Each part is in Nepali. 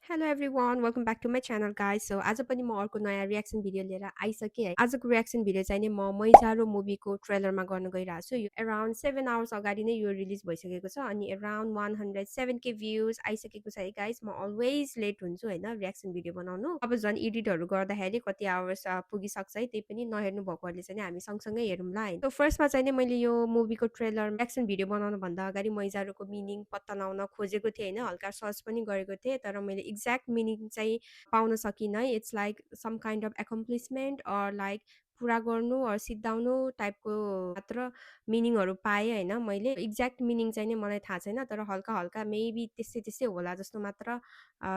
Hello everyone welcome back to my channel guys so आज पनि म अर्को नयाँ रियाक्सन भिडियो लिएर आइसकेँ है आजको रियाक्सन भिडियो चाहिँ नि म मैजारो मुभीको ट्रेलरमा गर्न गइरहेको छु यो अराउन्ड 7 आवर्स अगाडि नै यो रिलिज भइसकेको छ अनि अराउन्ड 107K भ्युज आइसकेको छ है गाइज म अलवेज लेट हुन्छु होइन रियाक्सन भिडियो बनाउनु अब झन् एडिटहरू गर्दाखेरि कति आवर्स पुगिसक्छ है त्यही पनि नहेर्नु भएकोहरूले चाहिँ हामी सँगसँगै हेरौँला है सो फर्स्टमा चाहिँ नि मैले यो मुभीको ट्रेलर रियाक्सन भिडियो बनाउनुभन्दा अगाडि मैजारोको मिनिङ पत्ता लगाउन खोजेको थिएँ होइन हल्का सर्च पनि गरेको थिएँ तर मैले एक्ज्याक्ट मिनिङ चाहिँ पाउन सकिनँ it's like some kind of accomplishment or like पुरा गर्नु अर सिद्धाउनु टाइपको मात्र मिनिङहरू पाएँ होइन मैले एक्ज्याक्ट मिनिङ चाहिँ नि मलाई थाहा छैन तर हल्का हल्का मेबी त्यस्तै त्यस्तै होला जस्तो मात्र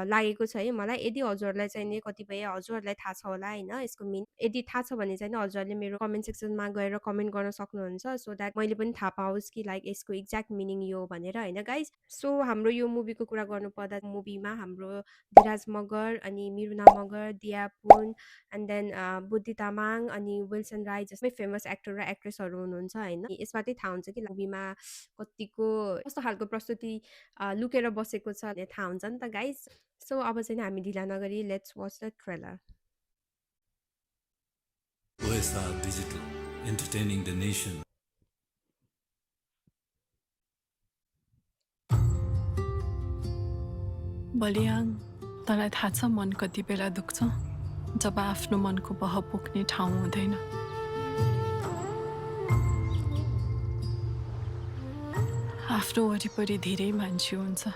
लागेको छ है मलाई यदि हजुरहरूलाई चाहिँ नि कतिपय हजुरहरूलाई थाहा छ होला होइन यसको मिनिङ यदि थाहा छ भने चाहिँ नि हजुरहरूले मेरो कमेन्ट सेक्सनमा गएर कमेन्ट गर्न सक्नुहुन्छ सो द्याट मैले पनि थाहा पाओस् कि लाइक यसको एक्ज्याक्ट मिनिङ यो भनेर होइन गाइज सो हाम्रो यो मुभीको कुरा गर्नुपर्दा मुभीमा हाम्रो धीराज मगर अनि मिरुना मगर दिया पुन एन्ड देन बुद्धि तामाङ अनि विल्सन राई जस्तै फेमस एक्टर र एक्ट्रेसहरू हुनुहुन्छ होइन यसबाटै थाहा हुन्छ कि मुभीमा कतिको कस्तो खालको प्रस्तुति लुकेर बसेको छ भन्ने थाहा हुन्छ नि त गाइज सो अब चाहिँ हामी ढिला नगरी let's watch the trailer OSR Digital, entertaining the nation. बलियाङ तँलाई थाहा छ मन कति बेला दुख्छ जब आफ्नो मनको बह पुग्ने ठाउँ हुँदैन आफ्नो वरिपरि धेरै मान्छे हुन्छ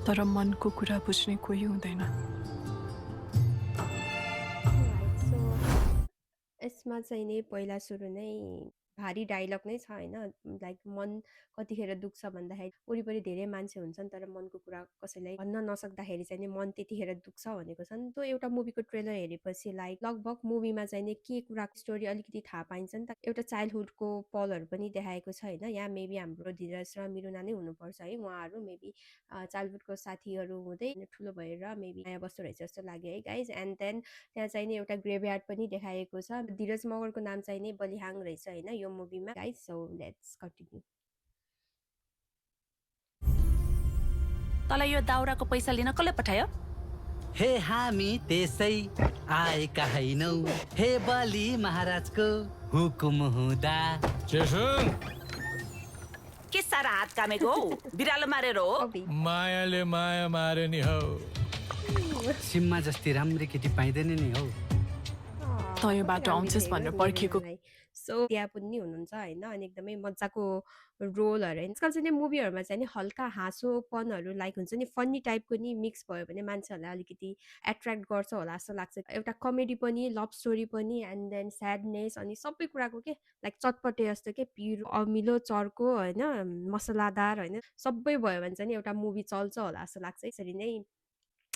तर मनको कुरा बुझ्ने कोही हुँदैन यसमा चाहिँ नि पहिला सुरु नै भारी डायलग नै छ होइन लाइक मन कतिखेर दुख्छ भन्दाखेरि वरिपरि धेरै मान्छे हुन्छन् तर मनको कुरा कसैलाई भन्न नसक्दाखेरि चाहिँ नि मन त्यतिखेर दुख्छ भनेको छ नि त्यो एउटा मुभीको ट्रेलर हेरेपछि लाइक लगभग मुभीमा चाहिँ नि के कुराको स्टोरी अलिकति थाहा पाइन्छ नि त एउटा चाइल्डहुडको पलहरू पनि देखाएको छ होइन यहाँ मेबी हाम्रो धीरज र मिरुना नै हुनुपर्छ है उहाँहरू मेबी चाइल्डहुडको साथीहरू हुँदै ठुलो भएर मेबी नयाँ बस्दो रहेछ जस्तो लाग्यो है गाइज एन्ड देन त्यहाँ चाहिँ नि एउटा ग्रेभयार्ड पनि देखाएको छ धीरज मगरको नाम चाहिँ नि बलिहाङ रहेछ होइन यो मुभीमा गाइज सो लेट्स कन्टिन्यू तँलाई यो दाउराको पैसा लिन कसले पठायो हे हामी त्यसै आएका हैनौ हे बलि महाराजको हुकुम हुँदा के सारा हात कामेको हौ बिरालो मारेर हो मायाले माया मारे नि हौ सिम्मा जस्ती राम्री केटी पाइँदैन नि हौ तँ यो बाटो आउँछस् भनेर पर्खिएको सो त्यहाँ पनि हुनुहुन्छ होइन अनि एकदमै मजाको रोलहरू आजकल चाहिँ नि मुभीहरूमा चाहिँ नि हल्का हाँसोपनहरू लाइक हुन्छ नि फन्नी टाइपको नि मिक्स भयो भने मान्छेहरूलाई अलिकति एट्र्याक्ट गर्छ होला जस्तो लाग्छ एउटा कमेडी पनि लभ स्टोरी पनि एन्ड देन स्याडनेस अनि सबै कुराको के लाइक चटपटे जस्तो के पिरो अमिलो चर्को होइन मसलादार होइन सबै भयो भने चाहिँ नि एउटा मुभी चल्छ होला जस्तो लाग्छ यसरी नै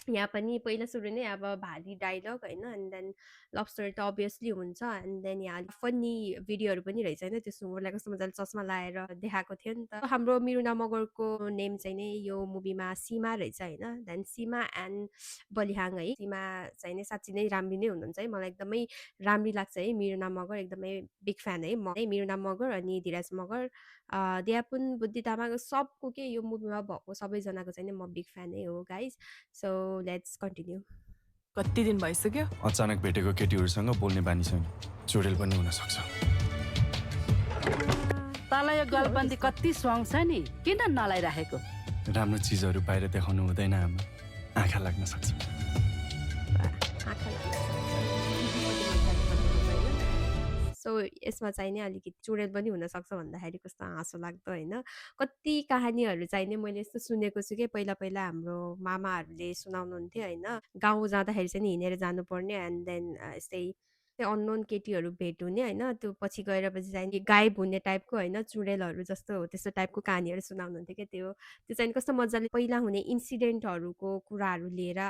यहाँ पनि पहिला सुरु नै अब भारी डायलग होइन एन्ड देन लभ स्टोरी त अभियसली हुन्छ एन्ड देन यहाँ फन्नी भिडियोहरू पनि रहेछ होइन त्यो सुँगुरलाई कस्तो मजाले चस्मा लाएर देखाएको थियो नि त हाम्रो मिरुना मगरको नेम चाहिँ नै यो मुभीमा सीमा रहेछ होइन देन सीमा एन्ड बलिहाङ है सीमा चाहिँ नै साँच्ची नै राम्री नै हुनुहुन्छ है मलाई एकदमै राम्री लाग्छ है मिरुना मगर एकदमै बिग फ्यान है म है मिरुना मगर अनि धीरज मगर दियापुन बुद्धि तामाङ सबको के यो मुभीमा भएको सबैजनाको चाहिँ म बिग फ्यान नै हो गाइज सो लेट्स कन्टिन्यू कति दिन भइसक्यो अचानक भेटेको केटीहरूसँग बोल्ने बानी छैन चुडेल पनि हुन सक्छ तँलाई यो गलबन्दी कति स्वाङ छ नि किन नलाइराखेको राम्रो चिजहरू बाहिर देखाउनु हुँदैन आमा आँखा लाग्न सक्छ सो यसमा चाहिँ नि अलिकति चुडेल पनि हुनसक्छ भन्दाखेरि कस्तो हाँसो लाग्दो होइन कति कहानीहरू चाहिँ नि मैले यस्तो सुनेको छु कि पहिला पहिला हाम्रो मामाहरूले सुनाउनुहुन्थ्यो होइन गाउँ जाँदाखेरि चाहिँ हिँडेर जानुपर्ने एन्ड देन यस्तै अननोन केटीहरू भेट हुने होइन त्यो पछि गएर पछि चाहिँ गायब हुने टाइपको होइन चुडेलहरू जस्तो हो त्यस्तो टाइपको कहानीहरू सुनाउनुहुन्थ्यो क्या त्यो चाहिँ कस्तो मजाले पहिला हुने इन्सिडेन्टहरूको कुराहरू लिएर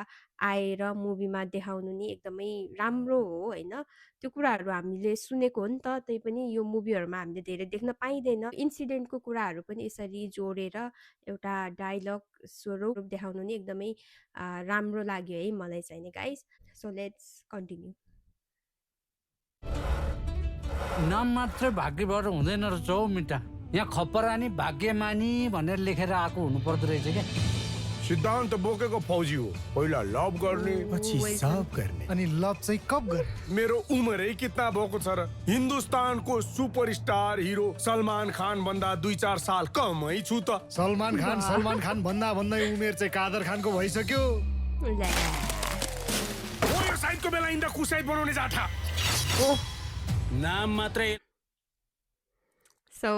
आएर मुभीमा देखाउनु नि एकदमै राम्रो हो होइन त्यो कुराहरू हामीले सुनेको हो नि त त्यही पनि यो मुभीहरूमा हामीले धेरै देख्न पाइँदैन इन्सिडेन्टको कुराहरू पनि यसरी जोडेर एउटा डायलग स्वरूप देखाउनु नि एकदमै राम्रो लाग्यो है मलाई चाहिँ नि गाइस सो लेट्स कन्टिन्यू नाम मात्र भाग्यबाट हुँदैन रहेछ हौ मिटा यहाँ खपरानी भाग्यमानी भनेर लेखेर आएको हुनु पर्दो रहेछ क्या सिद्धान्त बोकेको फौजी हो पहिला लभ गर्ने पछि सब गर्ने अनि लभ चाहिँ कब गर्ने मेरो उमेरै कितना भएको छ र हिन्दुस्तानको सुपरस्टार हिरो सलमान खान भन्दा 2-4 साल कमै छु त सलमान खान भन्दा भन्दै उमेर चाहिँ कादर खानको भइसक्यो ल्या। हो यो साइडको बेला इन्दा कुसाइड बनाउने जाठा नाम मात्रै सो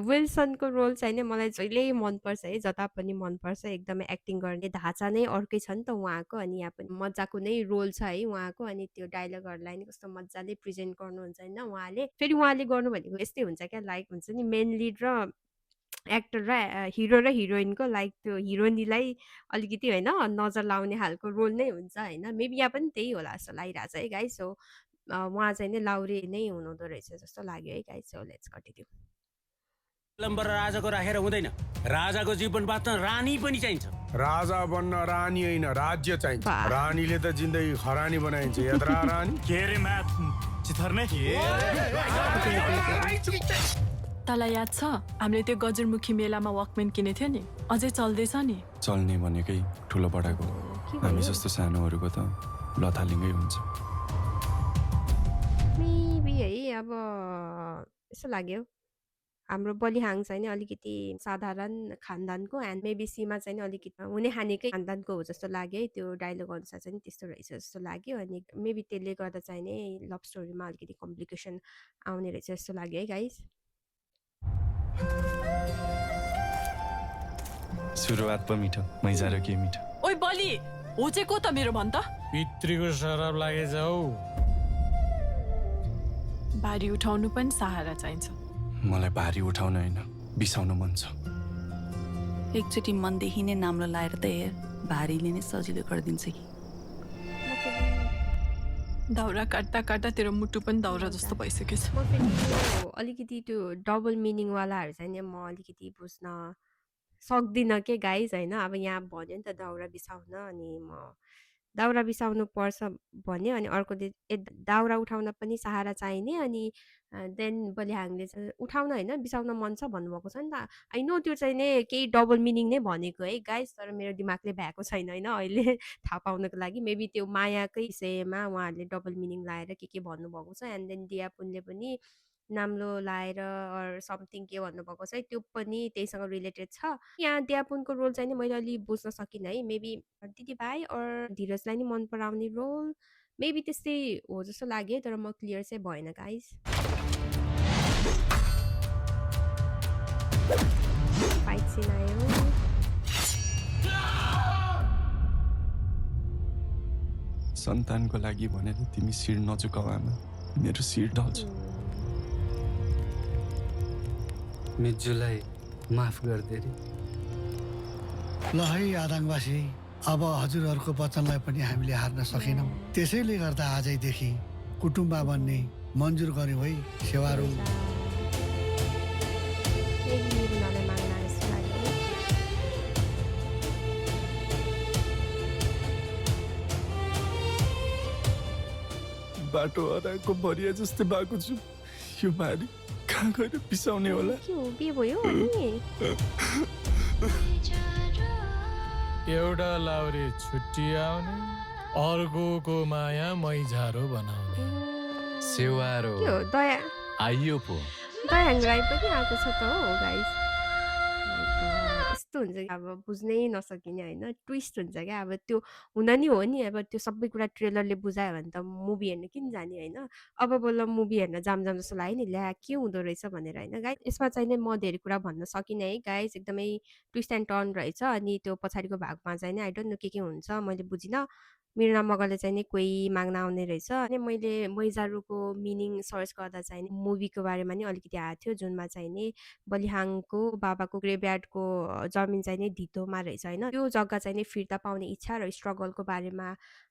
विल्सनको रोल चाहिँ नि मलाई जहिल्यै मनपर्छ है, जता पनि मनपर्छ। एकदमै एक्टिङ गर्ने ढाँचा नै अर्कै छ नि त उहाँको। अनि यहाँ पनि मजाको नै रोल छ है उहाँको। अनि त्यो डायलगहरूलाई नि कस्तो मजाले प्रेजेन्ट गर्नुहुन्छ होइन उहाँले। फेरि उहाँले गर्नु भनेको यस्तै हुन्छ क्या, लाइक हुन्छ नि मेन लिड र एक्टर र हिरो र हिरोइनको लाइक त्यो हिरोइनीलाई अलिकति होइन नजर लाउने खालको रोल नै हुन्छ होइन। मेबी यहाँ पनि त्यही होला जस्तो लागिरहेको छ है गाइस। सो उहाँ चाहिँ नि लाउरे नै हुनुहुँदो रहेछ जस्तो लाग्यो है गाइस। So let's continue. लम्बर राजाको राखेर हुँदैन राजाको जीवन बाँच्न रानी पनि चाहिन्छ राजा बन्न रानी होइन राज्य चाहिन्छ वाह। रानीले त जिन्दगी खरानी बनाइन्छ यत्रा रानी के अरे म्याथ चिथर्ने तँलाई याद छ हामीले त्यो गजुरमुखी मेलामा वकम्यान किनेको थियो नि, अझै चल्दैछ नि। चल्ने भनेकै ठुलो बडाको के हामी भयो? जस्तो सानोहरूको त लथालिङ्गै हुन्छ। मेबी है अब यस्तो लाग्यो हाम्रो बलिहाङ चाहिँ नि अलिकति साधारण खानदानको एन्ड मेबी सीमा चाहिँ नि अलिकति हुने खानेकै खानदानको हो जस्तो लाग्यो है। त्यो डायलग अनुसार चाहिँ नि त्यस्तो रहेछ जस्तो लाग्यो। अनि मेबी त्यसले गर्दा चाहिँ नि लभ स्टोरीमा अलिकति कम्प्लिकेसन आउने रहेछ जस्तो लाग्यो है गाइस। सुरुवात पो मिठो मैजा र के मिठो। ओइ बलि हो चाहिँ को त मेरो भन् त? पितृको शराब लागे जाऊ भारी उठाउनु पनि सहारा चाहिन्छ। मलाई भारी उठाउन होइन बिसाउन मन छ। एकचोटि मनदेखि नै नाम्लो लाएर त हेर भारीले नै सजिलो गरिदिन्छ कि दाउरा काट्दा काट्दा तेरो मुटु पनि दाउरा जस्तो भइसकेछ। म फेरि यो अलिकति त्यो डबल मिनिङवालाहरू चाहिँ नि म अलिकति बुझ्न सक्दिनँ के गाइज होइन। अब यहाँ भन्यो नि त दाउरा बिसाउन, अनि म दाउरा बिसाउनु पर्छ भन्यो अनि अर्कोले दाउरा उठाउन पनि सहारा चाहिने। अनि देन बलिहाङले चाहिँ उठाउन होइन बिसाउन मन छ भन्नुभएको छ नि त। आई नो त्यो चाहिँ नि केही डबल मिनिङ नै भनेको है गाइस, तर मेरो दिमागले भ्याएको छैन होइन अहिले थाहा पाउनको लागि। मेबी त्यो मायाकै विषयमा उहाँहरूले डबल मिनिङ लाएर के भन्नुभएको छ। एन्ड देन दियापुनले पनि नाम्लो लाएर अर समथिङ के भन्नुभएको छ है, त्यो पनि त्यहीसँग रिलेटेड छ। यहाँ दियापुनको रोल चाहिँ नि मैले अलि बुझ्न सकिनँ है। मेबी दिदीभाइ अर धीरजलाई नि मन पराउने रोल मेबी त्यस्तै हो जस्तो लाग्यो, तर म क्लियर चाहिँ भएन गाइस। फाइट सिन आयो। सन्तानको लागि भनेर तिमी शिर नझुकाऊ आमा, मेरो शिर ढल्छ। मिजुलाई माफ गरिदे रे ल है आदाङवासी, अब हजुरहरूको वचनलाई पनि हामीले हार्न सकेनौँ। त्यसैले गर्दा आजैदेखि कुटुम्ब बन्ने मन्जुर गर्यौँ है सेवारो। मेबी निरुलालाई माग्न जस्तो लाग्यो। बाटो हराएको भरिया जस्तै भएको छु। यो मारी कहाँ गएर बिसाउने होला? के हो के भयो अनि? एउटा लाउरे छुट्टी आउने, अर्कोको माया मैझारो बनाउने। सेवारो के हो दया आइयो पो। दयाङ राई पनि आएको छ त हो गाइस। यस्तो हुन्छ कि अब बुझ्नै नसकिने होइन, ट्विस्ट हुन्छ क्या। अब त्यो हुन नि हो नि, अब त्यो सबै कुरा ट्रेलरले बुझायो भने त मुभी हेर्न किन जाने होइन। अब बल्ल मुभी हेर्न जाम जस्तो लाग्यो नि, ल्या के हुँदो रहेछ भनेर होइन गाइस। यसमा चाहिँ नि म धेरै कुरा भन्न सकिनँ है गाइस, एकदमै ट्विस्ट एन्ड टर्न रहेछ। अनि त्यो पछाडिको भागमा चाहिँ नि आई डोन्ट नो के हुन्छ मैले बुझिनँ। मिर्ना मगरले चाहिँ नि कोही माग्न आउने रहेछ। अनि मैले मैजारुको मिनिङ सर्च गर्दा चाहिँ नि मुभीको बारेमा नि अलिकति आएको थियो, जुनमा चाहिँ नि बलिहाङको बाबाको ग्रेभयार्डको जमिन चाहिँ नि धितोमा रहेछ होइन। त्यो जग्गा चाहिँ नि फिर्ता पाउने इच्छा र स्ट्रगलको बारेमा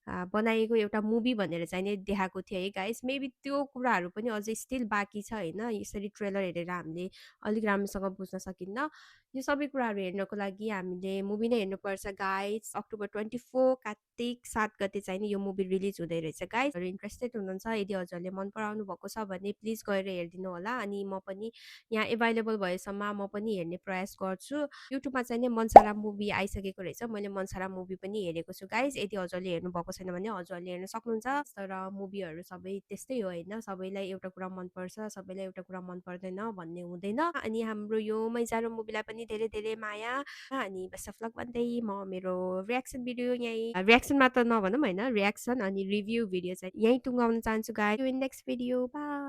बनाइएको एउटा मुभी भनेर चाहिँ नि देखाएको थियो है गाइस। मेबी त्यो कुराहरू पनि अझै स्टिल बाँकी छ होइन। यसरी ट्रेलर हेरेर हामीले अलिक राम्रोसँग बुझ्न सकिन्न। यो सबै कुराहरू हेर्नको लागि हामीले मुभी नै हेर्नुपर्छ गाइस। अक्टोबर 24 कार्तिक 7 गते चाहिँ नि यो मुभी रिलिज हुँदै रहेछ गाइस। इन्ट्रेस्टेड हुनुहुन्छ यदि हजुरले मन पराउनु भएको छ भने प्लिज गएर हेरिदिनु होला। अनि म पनि यहाँ एभाइलेबल भएसम्म म पनि हेर्ने प्रयास गर्छु। युट्युबमा चाहिँ नि मनसारा मुभी आइसकेको रहेछ। मैले मनसारा मुभी पनि हेरेको छु गाइस। यदि हजुरले हेर्नु भएको छैन भने हजुरले हेर्न सक्नुहुन्छ। तर मुभीहरू सबै त्यस्तै हो होइन। सबैलाई एउटा कुरा मनपर्छ, सबैलाई एउटा कुरा मन पर्दैन भन्ने हुँदैन। अनि हाम्रो यो मैजारो मुभीलाई पनि धेरै धेरै माया। अनि बेस्ट अफ लक भन्दै म मेरो रियाक्सन भिडियो यहीँ रियाक्सन मात्र नभनौँ होइन, रियाक्सन अनि रिभ्यू भिडियो चाहिँ यहीँ टुङ्गाउन चाहन्छु guys. In next video by.